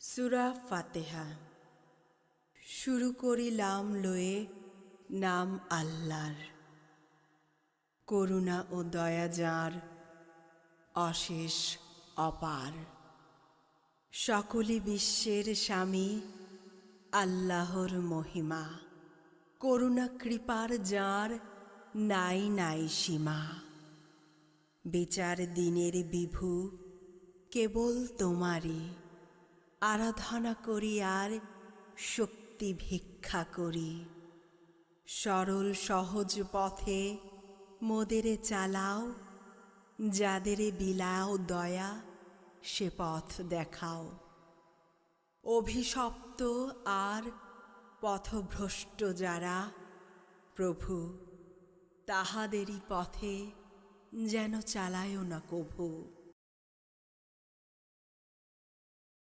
সূরা ফাতিহা। শুরু করিলাম লয়ে নাম আল্লাহর, করুণা ও দয়া যার অশেষ অপার। সকলে বিশ্বের স্বামী আল্লাহর মহিমা, করুণা কৃপার যার নাই নাই সীমা। বিচার দিনের বিভু কেবল তোমারই, আরাধনা করি আর শক্তি ভিক্ষা করি। সরল সহজ পথে মোদেরে চালাও, যাদেরে বিলাও দয়া সে পথ দেখাও। অভিশপ্ত আর পথভ্রষ্ট যারা, প্রভু তাহাদেরই পথে যেন চালায়ও না কভু।